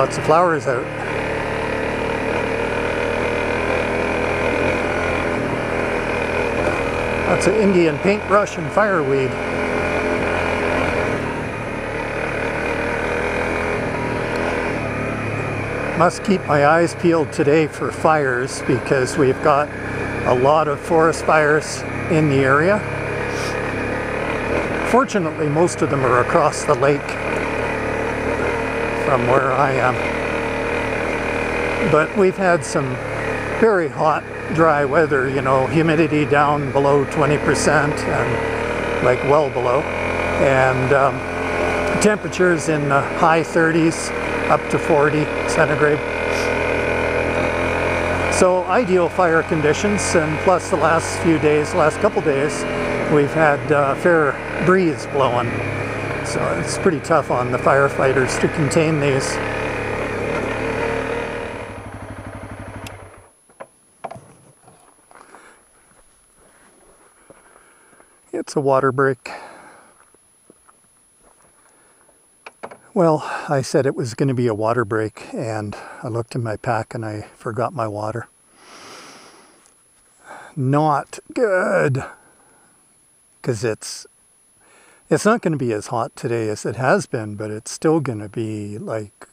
lots of flowers out. Lots of Indian paintbrush and fireweed. Must keep my eyes peeled today for fires because we've got a lot of forest fires in the area. Fortunately, most of them are across the lake from where I am. But we've had some very hot, dry weather, you know, humidity down below 20% and like well below. And temperatures in the high 30s up to 40 centigrade. So ideal fire conditions, and plus the last few days, last couple days, we've had a fair breeze blowing. So it's pretty tough on the firefighters to contain these. It's a water break. Well, I said it was going to be a water break, and I looked in my pack and I forgot my water. Not good, because it's not going to be as hot today as it has been, but it's still going to be like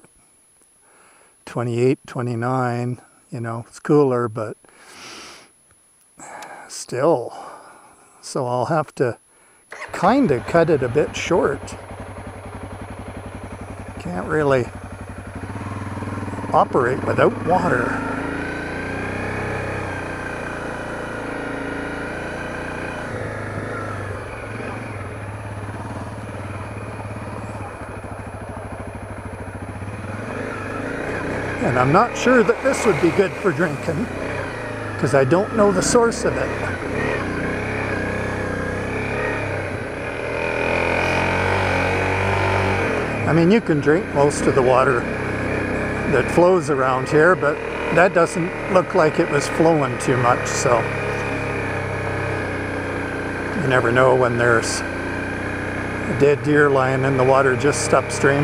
28, 29, you know, it's cooler, but still. So I'll have to kind of cut it a bit short. Can't really operate without water. And I'm not sure that this would be good for drinking, because I don't know the source of it. I mean, you can drink most of the water that flows around here, but that doesn't look like it was flowing too much, so you never know when there's a dead deer lying in the water just upstream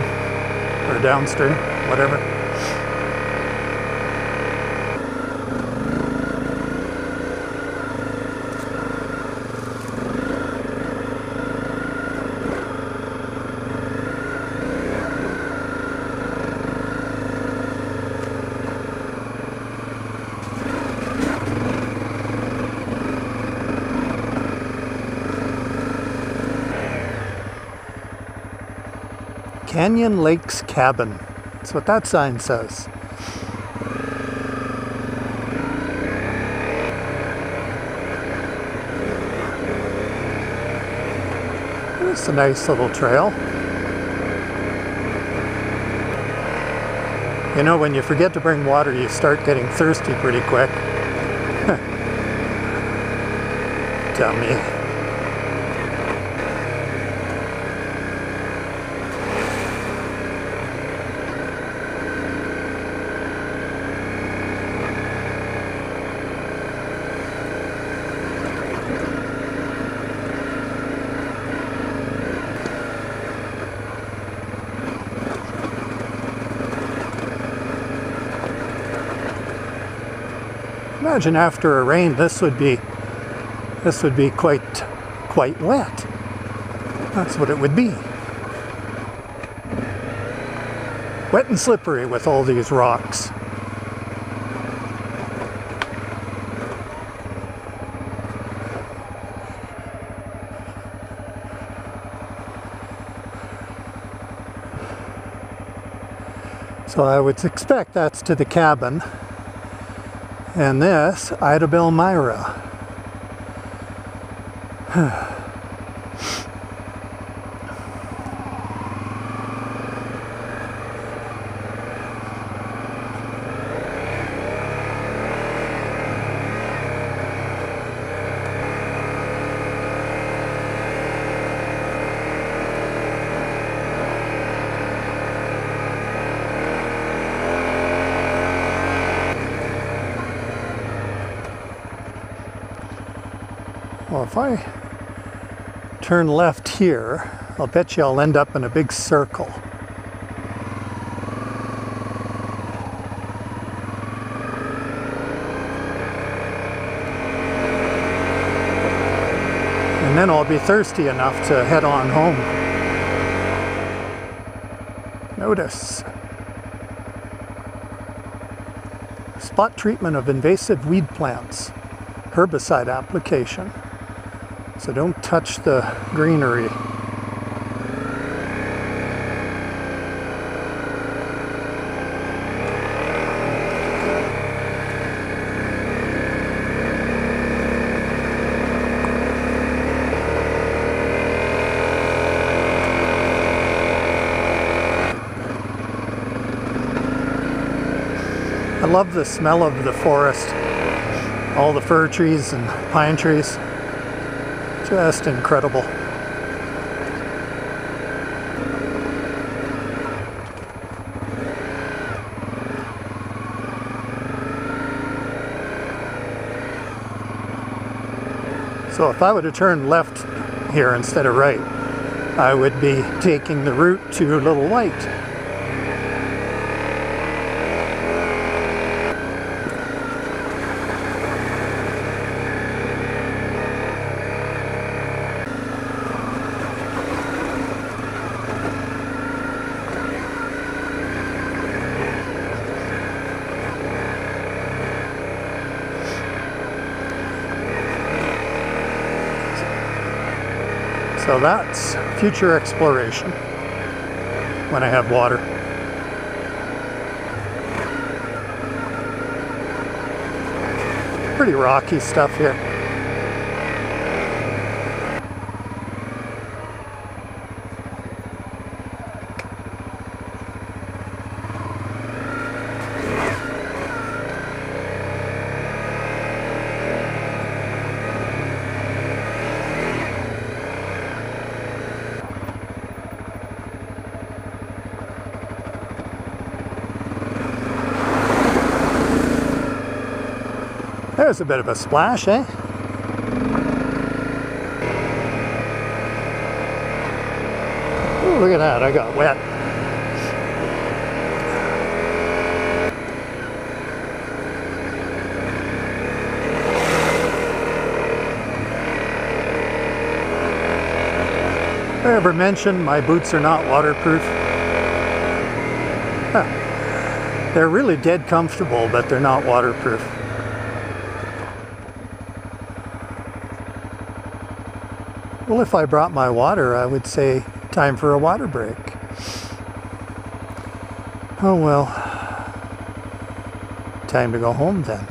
or downstream, whatever. Canyon Lakes Cabin. That's what that sign says. It's a nice little trail. You know, when you forget to bring water, you start getting thirsty pretty quick. Tell me. Imagine after a rain, this would be quite wet. That's what it would be. Wet and slippery with all these rocks. So I would expect that's to the cabin. And this, Idabel Myra. Well, if I turn left here, I'll bet you I'll end up in a big circle. then I'll be thirsty enough to head on home. Notice. Spot treatment of invasive weed plants. Herbicide application. So don't touch the greenery. I love the smell of the forest. All the fir trees and pine trees. Just incredible. So if I would have turned left here instead of right, I would be taking the route to Little White. So that's future exploration when I have water. Pretty rocky stuff here. There's a bit of a splash, eh? Ooh, look at that, I got wet. Did I ever mention my boots are not waterproof? Huh. They're really dead comfortable, but they're not waterproof. Well, if I brought my water, I would say time for a water break. Oh well, time to go home then.